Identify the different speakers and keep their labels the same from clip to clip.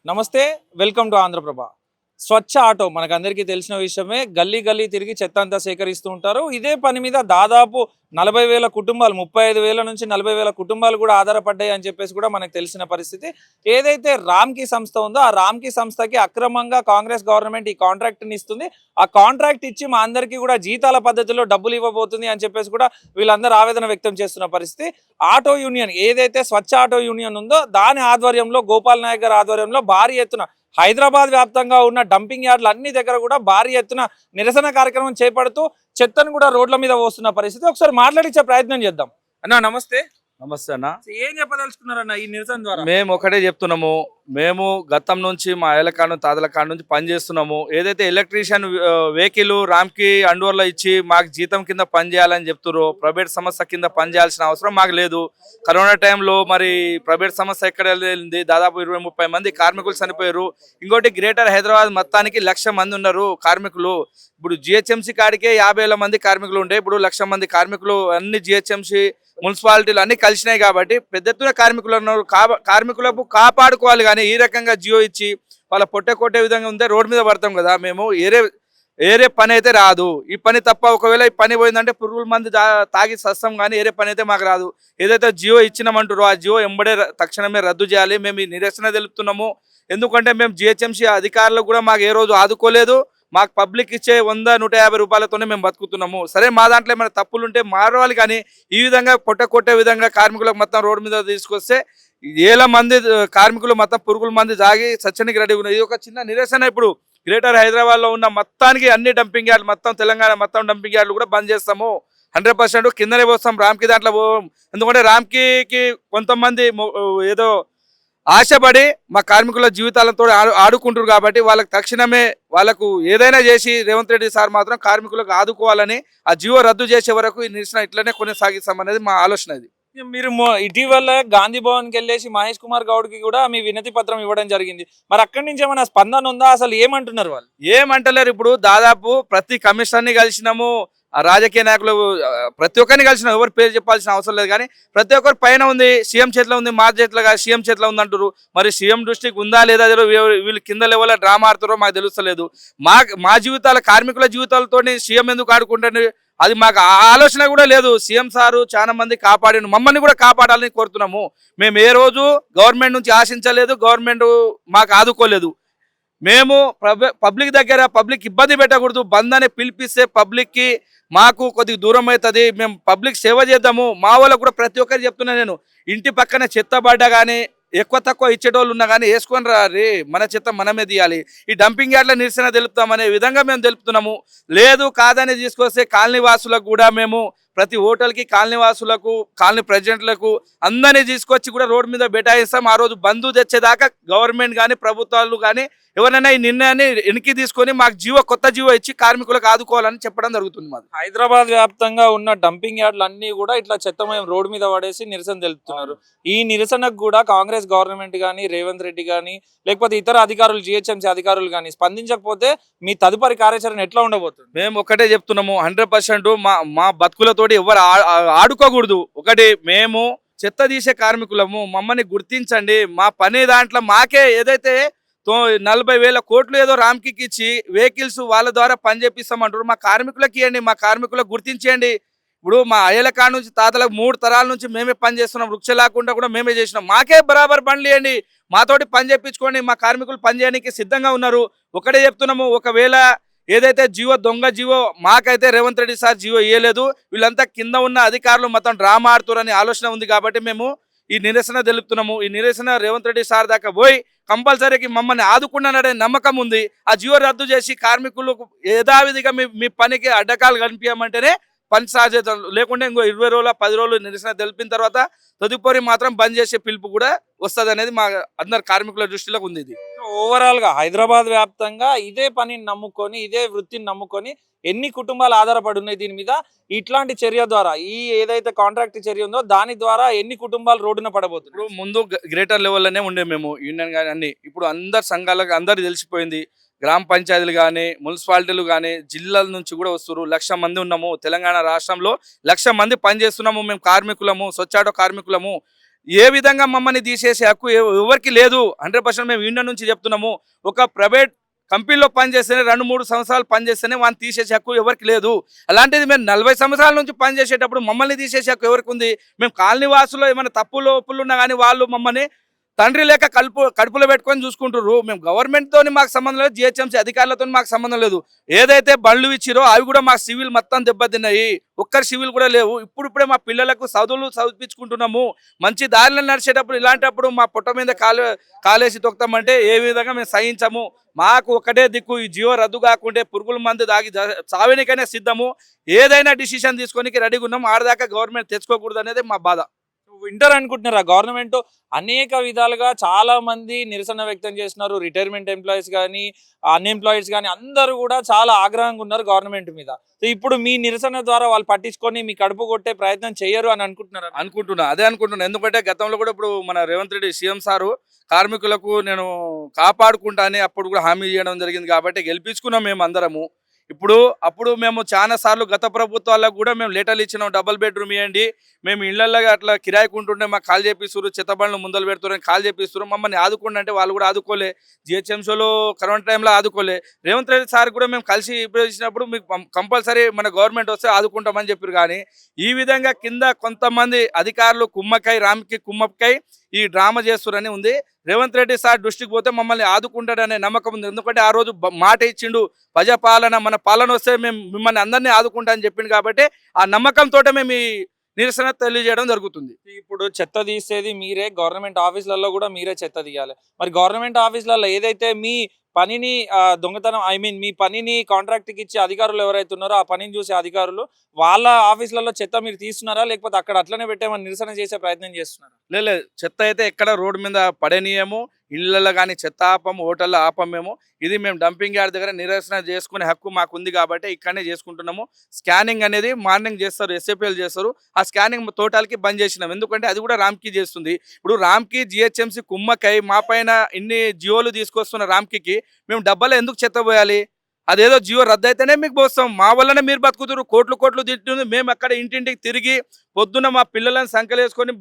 Speaker 1: నమస్తే, welcome to Andhra Prabha. స్వచ్ఛ auto మనకందరికీ తెలిసిన విషయమే. గల్లీ గల్లీ తిరిగి చెత్త అంతా సేకరిస్తూ ఉంటారు. ఇదే పని మీద దాదాపు 40,000 కుటుంబాలు, 35,000 నుంచి 40,000 కుటుంబాలు కూడా ఆధారపడ్డాయి అని చెప్పేసి కూడా మనకు తెలిసిన పరిస్థితి. ఏదైతే రామ్కీ సంస్థ ఉందో ఆ రామ్కీ సంస్థకి అక్రమంగా కాంగ్రెస్ గవర్నమెంట్ ఈ కాంట్రాక్ట్ని ఇస్తుంది. ఆ కాంట్రాక్ట్ ఇచ్చి మా అందరికీ కూడా జీతాల పద్ధతిలో డబ్బులు ఇవ్వబోతుంది అని చెప్పేసి కూడా వీళ్ళందరూ ఆవేదన వ్యక్తం చేస్తున్న పరిస్థితి. ఆటో యూనియన్ ఏదైతే స్వచ్ఛ ఆటో యూనియన్ ఉందో దాని ఆధ్వర్యంలో, గోపాల్ నాయక్ గారి ఆధ్వర్యంలో భారీ ఎత్తున హైదరాబాద్ వ్యాప్తంగా ఉన్న డంపింగ్ యార్డ్లు అన్ని దగ్గర కూడా భారీ ఎత్తున నిరసన కార్యక్రమం చేపడుతూ చెత్తను కూడా రోడ్ల మీద పోస్తున్న పరిస్థితి. ఒకసారి మాట్లాడించే ప్రయత్నం చేద్దాం. అన్నా నమస్తే.
Speaker 2: నమస్తే అన్న.
Speaker 1: ఏం చెప్పదలుచుకున్నారన్న ఈ నిరసన ద్వారా?
Speaker 2: మేము ఒకటే చెప్తున్నాము, మేము గతం నుంచి మా ఏళ్ళ కాడ తాతల కాడ నుంచి పనిచేస్తున్నాము. ఏదైతే ఎలక్ట్రీషియన్ వెహికల్ రామ్కి అండోర్లో ఇచ్చి మాకు జీతం కింద పనిచేయాలని చెప్తున్నారు, ప్రైవేట్ సంస్థ కింద పనిచేయాల్సిన అవసరం మాకు లేదు. కరోనా టైంలో మరి ప్రైవేట్ సంస్థ ఎక్కడ వెళ్ళింది, దాదాపు 20-30 మంది కార్మికులు చనిపోయారు. ఇంకోటి గ్రేటర్ హైదరాబాద్ మొత్తానికి 1,00,000 మంది ఉన్నారు కార్మికులు. ఇప్పుడు జిహెచ్ఎంసీ కాడికే 50,000 మంది కార్మికులు ఉండే, ఇప్పుడు 1,00,000 మంది కార్మికులు అన్ని జిహెచ్ఎంసీ మున్సిపాలిటీలు అన్ని కలిసినాయి కాబట్టి పెద్ద ఎత్తున కార్మికులు ఉన్నారు. కార్మికులకు కాపాడుకోవాలి కానీ ఈ రకంగా జియో ఇచ్చి వాళ్ళ కొట్టే విధంగా ఉంటే రోడ్డు మీద పడతాం కదా. మేము ఏరే పని అయితే రాదు. ఈ పని తప్ప ఒకవేళ ఈ పని పోయిందంటే పురుగుల మంది తాగి సస్తాం కానీ ఏరే పని అయితే మాకు రాదు. ఏదైతే జియో ఇచ్చినామంటారో ఆ జియో ఎంబడే తక్షణమే రద్దు చేయాలి. మేము ఈ నిరసన తెలుపుతున్నాము. ఎందుకంటే మేము జిహెచ్ఎంసీ అధికారులు కూడా మాకు ఏ రోజు ఆదుకోలేదు. మాకు పబ్లిక్ ఇచ్చే 100-150 రూపాయలతోనే మేము బతుకుతున్నాము. సరే మా దాంట్లో ఏమైనా తప్పులు ఉంటే మారవాలి కానీ ఈ విధంగా కొట్టే విధంగా కార్మికులకు మొత్తం రోడ్డు మీద తీసుకొస్తే 1,000 మంది కార్మికులు మొత్తం పురుగుల మంది తాగి సచ్చనికి రెడీ ఉన్నాయి. ఇది ఒక చిన్న నిరసన. ఇప్పుడు గ్రేటర్ హైదరాబాద్లో ఉన్న మొత్తానికి అన్ని డంపింగ్ యార్డ్లు, మొత్తం తెలంగాణ మొత్తం డంపింగ్ యార్డ్లు కూడా బంద్ చేస్తాము. 100% కిందనే పోస్తాం, రామ్కి దాంట్లో పోం. ఎందుకంటే రామ్కి కొంతమంది ఏదో ఆశపడి మా కార్మికుల జీవితాలతో ఆడుకుంటారు కాబట్టి వాళ్ళకి తక్షణమే వాళ్ళకు ఏదైనా చేసి రేవంత్ రెడ్డి సార్ మాత్రం కార్మికులకు ఆదుకోవాలని ఆ జియో రద్దు చేసే వరకు ఈ నిరసన ఇట్లనే కొనసాగిస్తామనేది మా ఆలోచన. ఇది
Speaker 1: మీరు ఇటీవల గాంధీ భవన్కి వెళ్ళేసి మహేష్ కుమార్ గౌడ్కి కూడా మీ వినతి పత్రం ఇవ్వడం జరిగింది. మరి అక్కడి నుంచి ఏమైనా స్పందన ఉందా? అసలు ఏమంటున్నారు వాళ్ళు?
Speaker 2: ఏమంటలేరు. ఇప్పుడు దాదాపు ప్రతి కమిషనర్ని కలిసినాము, రాజకీయ నాయకులు ప్రతి ఒక్కరిని కలిసిన, ఎవరు పేరు చెప్పాల్సిన అవసరం లేదు కానీ ప్రతి ఒక్కరి పైన ఉంది. సీఎం చేతిలో ఉంది, మా చేతిలో కాదు సీఎం చేతిలో ఉంది అంటారు. మరి సీఎం దృష్టికి ఉందా లేదా, వీళ్ళు కింద లెవెల్లో డ్రామా ఆడుతారో మాకు తెలుస్తలేదు. మా జీవితాల, కార్మికుల జీవితాలతో సీఎం ఎందుకు ఆడుకుంటారు అది మాకు ఆలోచన కూడా లేదు. సీఎం సారు చాలా మంది కాపాడిను, మమ్మల్ని కూడా కాపాడాలని కోరుతున్నాము. మేము ఏ రోజు గవర్నమెంట్ నుంచి ఆశించలేదు, గవర్నమెంట్ మాకు ఆదుకోలేదు. మేము పబ్లిక్ దగ్గర పబ్లిక్ ఇబ్బంది పెట్టకూడదు, బంద్ అని పిలిపిస్తే పబ్లిక్కి మాకు కొద్దిగా దూరం అవుతుంది. మేము పబ్లిక్ సేవ చేద్దాము. మా వాళ్ళకు కూడా ప్రతి ఒక్కరు చెప్తున్నా నేను, ఇంటి పక్కన చెత్త పడ్డా కానీ ఎక్కువ తక్కువ ఇచ్చేటోళ్ళు ఉన్నా కానీ వేసుకొని రే, మన చెత్త మనమే తీయాలి. ఈ డంపింగ్ యార్డ్ల నిరసన తెలుపుతామనే విధంగా మేము తెలుపుతున్నాము. లేదు కాదని తీసుకొస్తే కాలనీ వాసులకు కూడా మేము ప్రతి హోటల్కి కాలనీ వాసులకు, కాలనీ ప్రెసిడెంట్లకు అందరినీ తీసుకొచ్చి కూడా రోడ్డు మీద బెటాయిస్తాం. ఆ రోజు బంధు తెచ్చేదాకా గవర్నమెంట్ కానీ ప్రభుత్వాలు కానీ ఎవరైనా ఈ నిర్ణయాన్ని వెనక్కి తీసుకొని మాకు కొత్త జీవో ఇచ్చి కార్మికులకు ఆదుకోవాలని చెప్పడం జరుగుతుంది. మాది
Speaker 1: హైదరాబాద్ వ్యాప్తంగా ఉన్న డంపింగ్ యార్డ్లు అన్ని కూడా ఇట్లా చెత్తమయం రోడ్డు మీద పడేసి నిరసన తెలుపుతున్నారు. ఈ నిరసనకు కూడా కాంగ్రెస్ గవర్నమెంట్ కానీ, రేవంత్ రెడ్డి కానీ, లేకపోతే ఇతర అధికారులు, జిహెచ్ఎంసీ అధికారులు కానీ స్పందించకపోతే మీ తదుపరి కార్యాచరణ ఎట్లా ఉండబోతుంది?
Speaker 2: మేము ఒకటే చెప్తున్నాము, 100% మా బతుకులతోటి ఎవరు ఆడుకోకూడదు. ఒకటి, మేము చెత్త తీసే కార్మికులము, మమ్మల్ని గుర్తించండి. మా పని దాంట్లో మాకే ఏదైతే 40,000 కోట్లు ఏదో రామ్కి ఇచ్చి వెహికల్స్ వాళ్ళ ద్వారా పని చేపిస్తామంటారు. మా కార్మికులకి ఇవ్వండి, మా కార్మికులకు గుర్తించేయండి. ఇప్పుడు మా అయ్యల కాడ నుంచి తాతలకు 3 తరాల నుంచి మేమే పని చేస్తున్నాం, వృక్ష లేకుండా కూడా మేమే చేసినాం. మాకే బరాబర్ బండ్లు ఇవ్వండి, మాతోటి పని చేయించుకోండి. మా కార్మికులు పని చేయడానికి సిద్ధంగా ఉన్నారు. ఒకటే చెప్తున్నాము, ఒకవేళ ఏదైతే దొంగ జీవో మాకైతే రేవంత్ రెడ్డి సార్ జీవో ఇవ్వలేదు, వీళ్ళంతా కింద ఉన్న అధికారులు మొత్తం డ్రామా ఆడుతారని ఆలోచన ఉంది కాబట్టి మేము ఈ నిరసన తెలుపుతున్నాము. ఈ నిరసన రేవంత్ రెడ్డి సార్ దాకా పోయి కంపల్సరీకి మమ్మల్ని ఆదుకున్నాడనే నమ్మకం ఉంది. ఆ జీవో రద్దు చేసి కార్మికులకు యథావిధిగా మీ పనికి అడ్డకాలు కనిపించమంటేనే పని సాధ్యత, లేకుంటే ఇంకో 20 రోజులు 10 రోజులు నిరసన తెలిపిన తర్వాత తదుపరి మాత్రం బంద్ చేసే పిలుపు కూడా వస్తుంది అనేది మా అందరు కార్మికుల దృష్టిలోకి ఉంది. ఇది
Speaker 1: ఓవరాల్ గా హైదరాబాద్ వ్యాప్తంగా ఇదే పనిని నమ్ముకొని, ఇదే వృత్తిని నమ్ముకొని ఎన్ని కుటుంబాలు ఆధారపడి ఉన్నాయి దీని మీద? ఇట్లాంటి చర్య ద్వారా, ఈ ఏదైతే కాంట్రాక్ట్ చర్య ఉందో దాని ద్వారా ఎన్ని కుటుంబాలు రోడ్డున పడబోతుంది?
Speaker 2: ఇప్పుడు ముందు గ్రేటర్ లెవెల్లోనే ఉండే మేము యూనియన్ కానీ అన్ని, ఇప్పుడు అందరు సంఘాలకు అందరు తెలిసిపోయింది. గ్రామ పంచాయతీలు కానీ మున్సిపాలిటీలు కానీ జిల్లాల నుంచి కూడా వస్తున్నారు. 1,00,000 మంది ఉన్నాము తెలంగాణ రాష్ట్రంలో. 1,00,000 మంది పనిచేస్తున్నాము. మేము కార్మికులము, స్వచ్ఛాటో కార్మికులము. ఏ విధంగా మమ్మల్ని తీసేసే హక్కు ఎవరికి లేదు. 100% మేము ఇండియా నుంచి చెప్తున్నాము. ఒక ప్రైవేట్ కంపెనీలో పనిచేస్తేనే 2-3 సంవత్సరాలు పనిచేస్తేనే వాడిని తీసేసే హక్కు ఎవరికి లేదు. అలాంటిది మేము 40 సంవత్సరాల నుంచి పనిచేసేటప్పుడు మమ్మల్ని తీసేసే హక్కు ఎవరికి ఉంది? మేము కాలనీ వాసులో ఏమైనా తప్పులు ఒప్పులు ఉన్నా కానీ వాళ్ళు మమ్మల్ని తండ్రి లేక కడుపులో పెట్టుకొని చూసుకుంటారు. మేము గవర్నమెంట్తో మాకు సంబంధం లేదు, జిహెచ్ఎంసీ అధికారులతో మాకు సంబంధం లేదు. ఏదైతే బండ్లు ఇచ్చిరో అవి కూడా మాకు సివిల్ మొత్తం దెబ్బతిన్నాయి. ఒక్కరి సివిల్ కూడా లేవు. ఇప్పుడిప్పుడే మా పిల్లలకు చదువులు చదివించుకుంటున్నాము. మంచి దారిలో నడిచేటప్పుడు ఇలాంటప్పుడు మా పొట్ట మీద కాలేసి తొక్తామంటే ఏ విధంగా మేము సహించము. మాకు ఒకటే దిక్కు, ఈ జియో రద్దు కాకుంటే పురుగుల మందు దాగి చావనికైనా సిద్ధము. ఏదైనా డిసిషన్ తీసుకొని రెడీగా ఉన్నాము. ఆడదాకా గవర్నమెంట్ తెచ్చుకోకూడదు అనేది మా బాధ.
Speaker 1: వింటర్ అనుకుంటున్నారా? గవర్నమెంట్ అనేక విధాలుగా చాలా మంది నిరసన వ్యక్తం చేస్తున్నారు. రిటైర్మెంట్ ఎంప్లాయీస్ కానీ, అన్ఎంప్లాయిడ్స్ కానీ అందరూ కూడా చాలా ఆగ్రహంగా ఉన్నారు గవర్నమెంట్ మీద. సో ఇప్పుడు మీ నిరసన ద్వారా వాళ్ళు పట్టించుకొని మీ కడుపు కొట్టే ప్రయత్నం చేయరు అని
Speaker 2: అనుకుంటున్నా. అదే అనుకుంటున్నా. ఎందుకంటే గతంలో కూడా ఇప్పుడు మన రేవంత్ రెడ్డి సీఎం సారు కార్మికులకు నేను కాపాడుకుంటా అని అప్పుడు కూడా హామీ ఇవ్వడం జరిగింది కాబట్టి గెలిపించుకున్నాం మేము అందరము. అప్పుడు మేము చాలా సార్లు గత ప్రభుత్వాలకు కూడా మేము లెటర్లు ఇచ్చినాం. డబుల్ బెడ్రూమ్ ఇవ్వండి, మేము ఇళ్లలో అట్లా కిరాయికుంటుంటే మాకు కాల్ చేపిస్తున్నారు, చెత్త బండ్లు ముందలు పెడుతున్నారు, కాల్ చేపిస్తున్నారు, మమ్మల్ని ఆదుకోండి అంటే వాళ్ళు కూడా ఆదుకోలే. జిహెచ్ఎంసీలో కరోనా టైంలో ఆదుకోలే. రేవంత్ రెడ్డి సార్ కూడా మేము కలిసి ఇప్పుడు ఇచ్చినప్పుడు మీకు కంపల్సరీ మన గవర్నమెంట్ వస్తే ఆదుకుంటామని చెప్పారు. కానీ ఈ విధంగా కింద కొంతమంది అధికారులు రామ్కి కుమ్మక్కై ఈ డ్రామా చేస్తున్నారని ఉంది. రేవంత్ రెడ్డి సార్ దృష్టికి పోతే మమ్మల్ని ఆదుకుంటాడనే నమ్మకం ఉంది. ఎందుకంటే ఆ రోజు మాట ఇచ్చిండు, ప్రజాపాలన మన పాలన వస్తే మేము మిమ్మల్ని అందరినీ ఆదుకుంటా అని చెప్పిండు. కాబట్టి ఆ నమ్మకంతో మేము ఈ నిరసన తెలియజేయడం జరుగుతుంది.
Speaker 1: ఇప్పుడు చెత్త తీసేది మీరే, గవర్నమెంట్ ఆఫీసులలో కూడా మీరే చెత్త తీయాలి. మరి గవర్నమెంట్ ఆఫీసులలో ఏదైతే మీ పనిని దొంగతనం మీ పనిని కాంట్రాక్ట్కి ఇచ్చే అధికారులు ఎవరైతే ఉన్నారో ఆ పనిని చూసే అధికారులు వాళ్ళ ఆఫీసులలో చెత్త మీరు తీస్తున్నారా, లేకపోతే అక్కడ అట్లనే పెట్టేమని నిరసన చేసే ప్రయత్నం చేస్తున్నారా?
Speaker 2: లేదు, చెత్త అయితే ఎక్కడ రోడ్డు మీద పడనీయము. ఇళ్ళల్లో కానీ చెత్త ఆపము, హోటల్లో ఆపమేము. ఇది మేము డంపింగ్ యార్డ్ దగ్గర నిరసన చేసుకునే హక్కు మాకు ఉంది కాబట్టి ఇక్కడనే చేసుకుంటున్నాము. స్కానింగ్ అనేది మార్నింగ్ చేస్తారు, ఎస్ఏపీఎల్ చేస్తారు. ఆ స్కానింగ్ తోటాలకి బంద్ చేసినాం. ఎందుకంటే అది కూడా రామ్కి చేస్తుంది. ఇప్పుడు రామ్కి జిహెచ్ఎంసీ కుమ్మకై మా పైన ఇన్ని జియోలు తీసుకొస్తున్న రామ్కి మేము డబ్బాలో ఎందుకు చెత్త పోయాలి? అదేదో జియో రద్దు అయితేనే మీకు పోస్తాం. మా వల్లనే మీరు బతుకుతారు. కోట్లు తింటుంది. మేము అక్కడ ఇంటింటికి తిరిగి పొద్దున్న మా పిల్లలను సంకలేసుకొని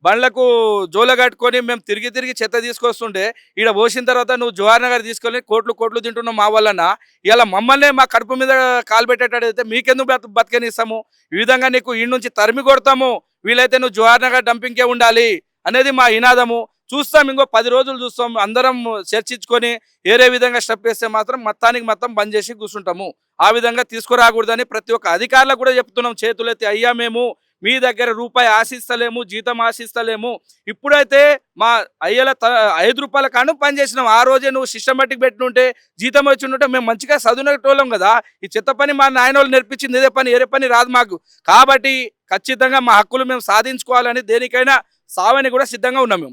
Speaker 2: బండ్లకు జోల కట్టుకొని మేము తిరిగి చెత్త తీసుకొస్తుంటే ఈడ పోసిన తర్వాత నువ్వు జవహర్ నగర్ తీసుకొని కోట్లు తింటున్నావు మా వలన. ఇలా మమ్మల్ని మా కడుపు మీద కాలు పెట్టేటట్టయితే మీకెందుకు బతికనిస్తాము? ఈ విధంగా నీకు ఈ నుంచి తరిమి కొడతాము. వీలైతే నువ్వు జవహర్ నగర్ డంపింగ్కే ఉండాలి అనేది మా నినాదము. చూస్తాం, ఇంకో 10 రోజులు చూస్తాం. అందరం చర్చించుకొని ఏరే విధంగా స్టెప్ వేస్తే మాత్రం మొత్తం బంద్ చేసి కూర్చుంటాము. ఆ విధంగా తీసుకురాకూడదని ప్రతి ఒక్క అధికారులకు కూడా చెప్తున్నాం. చేతులెత్తి అయ్యా మేము మీ దగ్గర రూపాయి ఆశిస్తలేము, జీతం ఆశిస్తలేము. ఇప్పుడైతే మా అయ్యల 5 రూపాయల కాను పని చేసినాం. ఆ రోజే నువ్వు సిస్టమేటిక్ పెట్టినుంటే జీతం వచ్చి ఉంటే మేము మంచిగా చదువునేటోళ్ళం కదా. ఈ చెత్త పని మా నాయన వాళ్ళు నేర్పించింది ఇదే పని, ఏరే పని రాదు మాకు. కాబట్టి ఖచ్చితంగా మా హక్కులు మేము సాధించుకోవాలని దేనికైనా సావని కూడా సిద్ధంగా ఉన్నాం మేము.